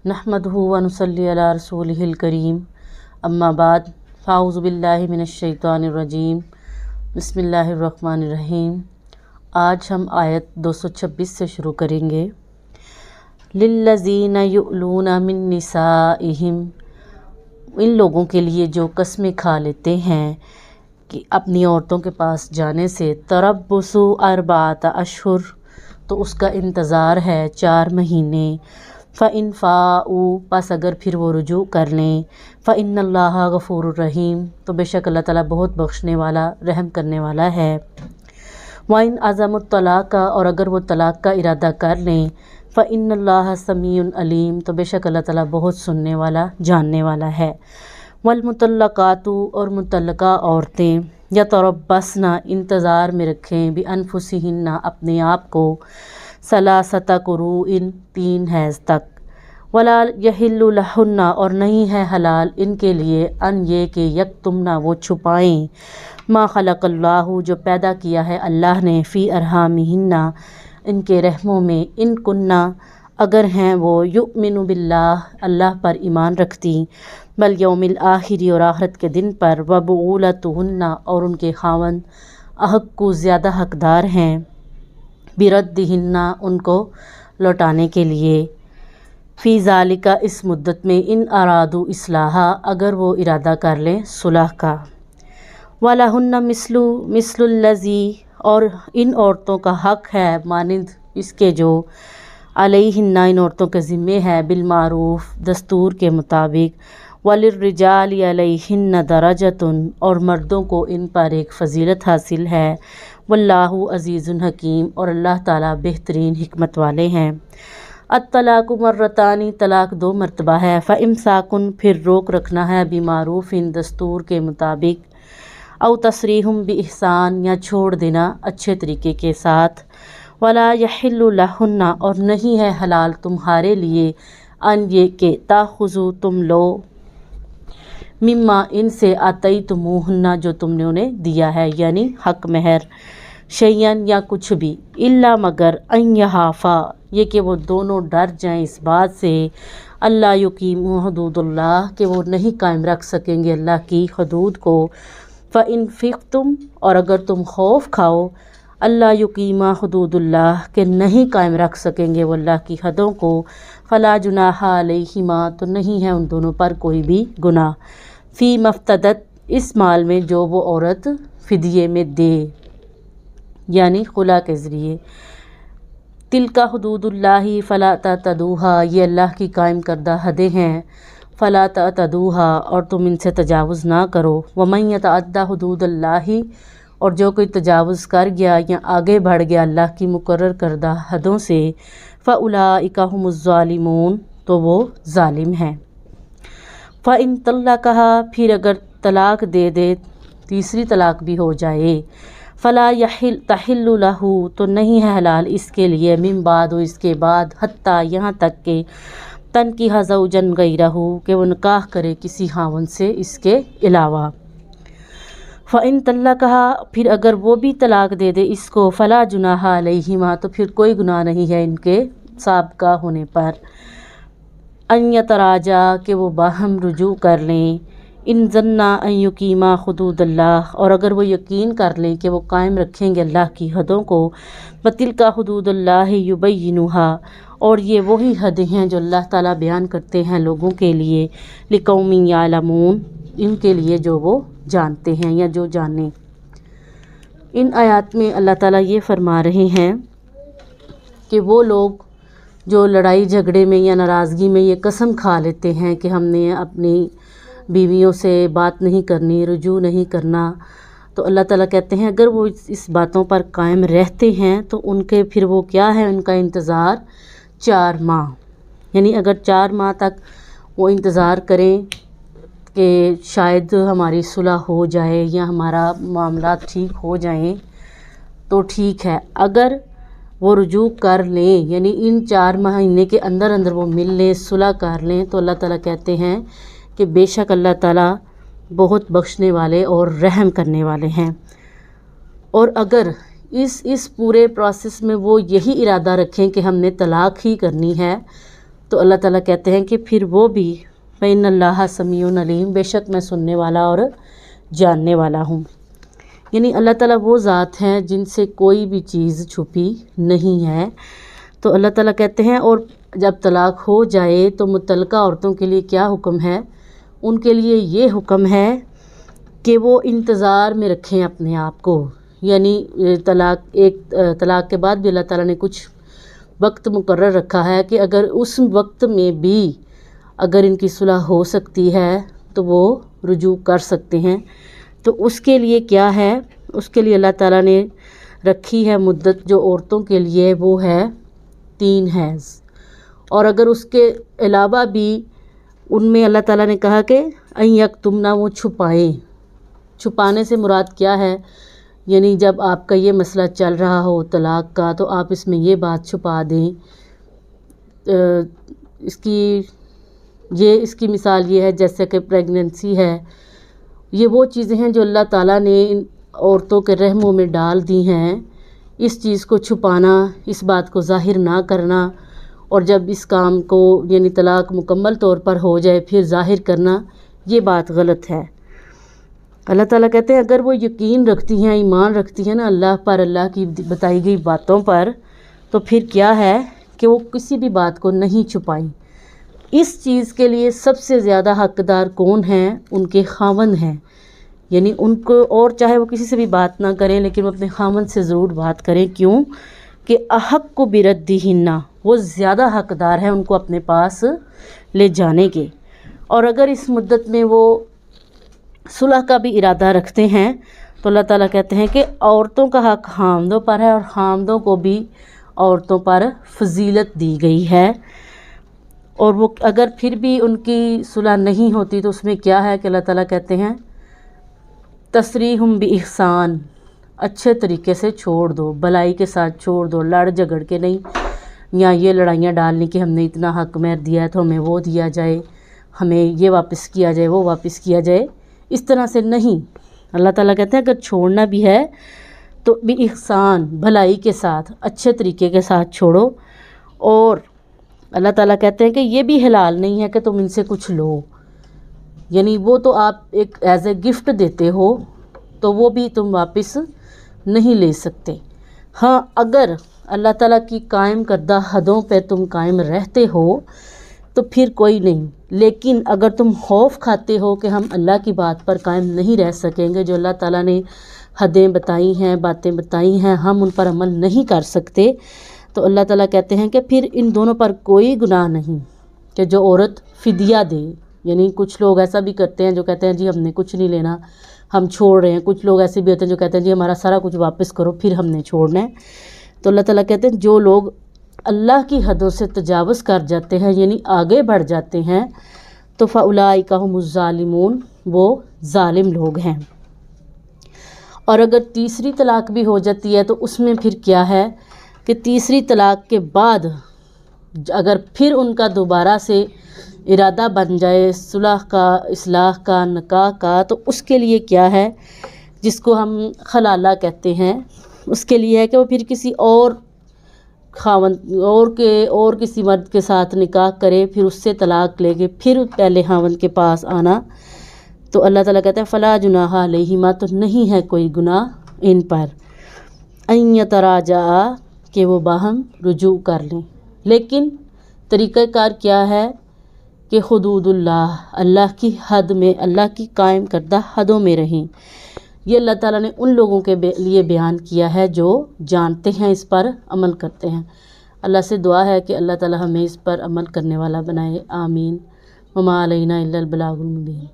नहमदुहु व नुसल्ली अला रसूलिहिल करीम अम्मा बाद फ़ाऊज़ु बिल्लाहि मिनश शैतानिर रजीम बिस्मिल्लाहिर्रहमानिर्रहीम। आज हम आयत 226 से शुरू करेंगे। लिल्लज़ीना युअलूना मिन निसाइहिम, इन लोगों के लिए जो कस्में खा लेते हैं कि अपनी औरतों के पास जाने से, तरब्बुसु अर्बात अशहुर, तो उसका इंतज़ार है 4 महीने। फ़इन फ़ाऊ, बस अगर फिर वो रुजू कर लें, फ़इन्नल्लाहा गफ़ूरुर रहीम, तो बेशक अल्लाह ताला बहुत बख्शने वाला रहम करने वाला है। वाइन अज़मुत तलाक़ा, और अगर वो तलाक़ का इरादा कर लें, फ़इन्नल्लाहा समीउन अलीम, तो बेशक अल्लाह ताला बहुत सुनने वाला जानने वाला है। वल मुतल्लक़ातु, और मुतल्लक़ा औरतें, यतरब्बसना, इंतज़ार में रखें, बि अनफुसिहिन्ना, अपने आप को, सलासता कुरूइन, 3 हैज़ तक। वला यहिल्लु लहुन्ना, और नहीं है हलाल इनके लिए, अन ये कि यक्तुमना, वो छुपाएं, मा खलक़ल्लाहु, जो पैदा किया है अल्लाह ने, फ़ी अरहामिहिन्ना, इनके रहमों में, इन कुन्ना, अगर हैं वो, युमिनु बिल्लाह, अल्लाह पर ईमान रखती, बल यौमिल आखिरी, और आखिरत के दिन पर, व बुऊलतुहुन्ना, और उनके खावंद अहक्कु, ज़्यादा हकदार हैं, बिरद्दिहिन्ना, उनको लौटाने के लिए, फ़ी ज़ालिका, इस मुद्दत में, इन अरादू इस्लाहा, अगर वो इरादा कर लें सुलह का। वलहुन्ना मिस्लुल्लज़ी, और इन औरतों का हक़ है मानिंद इसके जो, अलैहिन्ना, इन औरतों के ज़िम्मे है, बिलमारूफ़, दस्तूर के मुताबिक, वलिर्रिजालि अलैहिन्ना दरजतुन, और मर्दों को इन पर एक फ़जीलत हासिल है। वल्लाहु अज़ीज़ुन हकीम, और अल्लाह ताला बेहतरीन हिकमत वाले हैं। अत्तलाक़ु मर्रतानी, तलाक़ 2 मरतबा है। फ़इम्साकुन, फिर रोक रखना है, बिमारूफ़िन, दस्तूर के मुताबिक, औ तसरीहुम बिइहसान, या छोड़ देना अच्छे तरीके के साथ। वला यहिल्लु लहुन्ना, और नहीं है हलाल तुम्हारे लिए, अन ये के ताख़ुज़ू, तुम लो, मिम्मा, इनसे, आतईतुमूहुन्ना, जो तुमने उन्हें दिया है, यानी हक महर, शैयन, या कुछ भी, इल्ला, मगर, अन यहाफ़ा, ये कि वो दोनों डर जाएं इस बात से, अल्लाह युकीमु हुदूदुल्लाह, कि वो नहीं कायम रख सकेंगे अल्लाह की हदूद को। फ़इन ख़िफ़्तुम, और अगर तुम खौफ खाओ, अल्लाह युकीमा हुदूदुल्लाह, के नहीं कायम रख सकेंगे वो अल्लाह की हदों को, फ़ला जुनाहा अलैहिमा, तो नहीं है उन दोनों पर कोई भी गुनाह, फ़ी मफ्तदत, इस माल में जो वो औरत फ़िदिये में दे, यानी खुला के ज़रिए। तिलका हुदूदुल्लाही फ़ला तअतदूहा, ये अल्लाह की कायम करदा हदें हैं, फ़ला तअतदूहा, और तुम इनसे तजावुज़ ना करो। वमन यतअद्दा हुदूदल्लाही, और जो कोई तजावुज़ कर गया या आगे बढ़ गया अल्लाह की मुकर्रर करदा हदों से, फ़उलाइका हुमुज़्ज़ालिमून, तो वो ज़ालिम हैं। फ़इन तल्लक़हा, फिर अगर तलाक़ दे दे, तीसरी तलाक़ भी हो जाए, फ़ला तहिल्लु लहू, तो नहीं है हलाल इसके लिए, मिन बाद, इसके बाद, हत्ता, यहाँ तक के, तनकिहा ज़ौजन गैरहू, कि वो निकाह करे किसी खावंद से इसके अलावा। फ़इन तल्लक़हा, फिर अगर वो भी तलाक़ दे दे इसको, फ़ला जुनाहा अलैहिमा, तो फिर कोई गुनाह नहीं है इनके साबका होने पर। अन यतराजा, कि वो बाहम रुजू कर लें, इन ज़न्ना अन युकीमा हुदूदल्लाह, और अगर वो यकीन कर लें कि वो कायम रखेंगे अल्लाह की हदों को, बतिलका हुदूदुल्लाह युबय्यिनुहा, और ये वही हदें हैं जो अल्लाह ताला बयान करते हैं लोगों के लिए, लिकौमिन यालमून, इनके लिए जो वो जानते हैं या जो जाने। इन आयत में अल्लाह ताला ये फरमा रहे हैं कि वो लोग जो लड़ाई झगड़े में या नाराज़गी में ये कसम खा लेते हैं कि हमने अपनी बीवियों से बात नहीं करनी, रुजू नहीं करना, तो अल्लाह ताला कहते हैं अगर वो इस बातों पर कायम रहते हैं तो उनके फिर वो क्या है, उनका इंतज़ार 4 माह, यानी अगर 4 माह तक वो इंतज़ार करें कि शायद हमारी सुलह हो जाए या हमारा मामला ठीक हो जाएं, तो ठीक है। अगर वो रुजू कर लें, यानी इन 4 महीने के अंदर अंदर वो मिल लें, सुलह कर लें, तो अल्लाह ताला कहते हैं कि बेशक अल्लाह ताला बहुत बख्शने वाले और रहम करने वाले हैं। और अगर इस पूरे प्रोसेस में वो यही इरादा रखें कि हमने तलाक़ ही करनी है, تو اللہ تعالیٰ کہتے ہیں کہ پھر وہ بھی فَإِنَّ اللَّهَ سَمِيعٌ عَلِيمٌ، بے شک میں سننے والا اور جاننے والا ہوں۔ یعنی اللہ تعالیٰ وہ ذات ہیں جن سے کوئی بھی چیز چھپی نہیں ہے۔ تو اللہ تعالیٰ کہتے ہیں اور جب طلاق ہو جائے تو متعلقہ عورتوں کے لیے کیا حکم ہے؟ ان کے لیے یہ حکم ہے کہ وہ انتظار میں رکھیں اپنے آپ کو، یعنی طلاق کے بعد بھی اللہ تعالیٰ نے کچھ وقت مقرر رکھا ہے کہ اگر اس وقت میں بھی اگر ان کی صلح ہو سکتی ہے تو وہ رجوع کر سکتے ہیں۔ تو اس کے لیے کیا ہے؟ اس کے لیے اللہ تعالیٰ نے رکھی ہے مدت جو عورتوں کے لیے وہ ہے 3 حیض، اور اگر اس کے علاوہ بھی ان میں اللہ تعالیٰ نے کہا کہ ان یکتمنا، وہ چھپائیں۔ چھپانے سے مراد کیا ہے؟ یعنی جب آپ کا یہ مسئلہ چل رہا ہو طلاق کا تو آپ اس میں یہ بات چھپا دیں۔ اس کی مثال یہ ہے جیسے کہ پریگننسی ہے، یہ وہ چیزیں ہیں جو اللہ تعالیٰ نے ان عورتوں کے رحموں میں ڈال دی ہیں۔ اس چیز کو چھپانا، اس بات کو ظاہر نہ کرنا، اور جب اس کام کو یعنی طلاق مکمل طور پر ہو جائے پھر ظاہر کرنا، یہ بات غلط ہے۔ اللہ تعالیٰ کہتے ہیں اگر وہ یقین رکھتی ہیں، ایمان رکھتی ہیں نا اللہ پر، اللہ کی بتائی گئی باتوں پر، تو پھر کیا ہے کہ وہ کسی بھی بات کو نہیں چھپائیں۔ اس چیز کے لیے سب سے زیادہ حقدار کون ہیں؟ ان کے خاوند ہیں، یعنی ان کو، اور چاہے وہ کسی سے بھی بات نہ کریں لیکن وہ اپنے خاوند سے ضرور بات کریں۔ کیوں کہ احق بردہن، وہ زیادہ حقدار ہیں ان کو اپنے پاس لے جانے کے۔ اور اگر اس مدت میں وہ صلح کا بھی ارادہ رکھتے ہیں تو اللہ تعالیٰ کہتے ہیں کہ عورتوں کا حق خاوندوں پر ہے، اور خاوندوں کو بھی عورتوں پر فضیلت دی گئی ہے۔ اور وہ اگر پھر بھی ان کی صلح نہیں ہوتی تو اس میں کیا ہے کہ اللہ تعالیٰ کہتے ہیں تسریح بإحسان، اچھے طریقے سے چھوڑ دو، بھلائی کے ساتھ چھوڑ دو، لڑ جھگڑ کے نہیں، یا یہ لڑائیاں ڈالنے کہ ہم نے اتنا حق مہر دیا ہے تو ہمیں وہ دیا جائے، ہمیں یہ واپس کیا جائے، وہ واپس کیا جائے، اس طرح سے نہیں۔ اللہ تعالیٰ کہتے ہیں اگر چھوڑنا بھی ہے تو بإحسان، بھلائی کے ساتھ، اچھے طریقے کے ساتھ چھوڑو۔ اور اللہ تعالیٰ کہتے ہیں کہ یہ بھی حلال نہیں ہے کہ تم ان سے کچھ لو، یعنی وہ تو آپ ایک ایز اے گفٹ دیتے ہو تو وہ بھی تم واپس نہیں لے سکتے۔ ہاں اگر اللہ تعالیٰ کی قائم کردہ حدوں پہ تم قائم رہتے ہو تو پھر کوئی نہیں، لیکن اگر تم خوف کھاتے ہو کہ ہم اللہ کی بات پر قائم نہیں رہ سکیں گے، جو اللہ تعالیٰ نے حدیں بتائی ہیں، باتیں بتائی ہیں، ہم ان پر عمل نہیں کر سکتے، تو اللہ تعالیٰ کہتے ہیں کہ پھر ان دونوں پر کوئی گناہ نہیں کہ جو عورت فدیہ دے۔ یعنی کچھ لوگ ایسا بھی کرتے ہیں جو کہتے ہیں جی ہم نے کچھ نہیں لینا، ہم چھوڑ رہے ہیں۔ کچھ لوگ ایسے بھی ہوتے ہیں جو کہتے ہیں جی ہمارا سارا کچھ واپس کرو پھر ہم نے چھوڑنا ہے۔ تو اللہ تعالیٰ کہتے ہیں جو لوگ اللہ کی حدوں سے تجاوز کر جاتے ہیں، یعنی آگے بڑھ جاتے ہیں، تو فَأُولَٰئِکَ هُمُ الظَّالِمُونَ، وہ ظالم لوگ ہیں۔ اور اگر تیسری طلاق بھی ہو جاتی ہے تو اس میں پھر کیا ہے کہ تیسری طلاق کے بعد اگر پھر ان کا دوبارہ سے ارادہ بن جائے صلح کا، اصلاح کا، نکاح کا، تو اس کے لیے کیا ہے جس کو ہم خلالہ کہتے ہیں، اس کے لیے ہے کہ وہ پھر کسی اور خاوند اور کسی مرد کے ساتھ نکاح کرے، پھر اس سے طلاق لے کے پھر پہلے خاوند کے پاس آنا۔ تو اللہ تعالیٰ کہتا ہے فلا جناح علیہما، تو نہیں ہے کوئی گناہ ان پر، ان یتراجعا، کہ وہ باہم رجوع کر لیں۔ لیکن طریقہ کار کیا ہے کہ حدود اللہ، اللہ کی حد میں، اللہ کی قائم کردہ حدوں میں رہیں۔ یہ اللہ تعالیٰ نے ان لوگوں کے لیے بیان کیا ہے جو جانتے ہیں، اس پر عمل کرتے ہیں۔ اللہ سے دعا ہے کہ اللہ تعالیٰ ہمیں اس پر عمل کرنے والا بنائے، آمین۔ وما علینا الا البلاغ المبین۔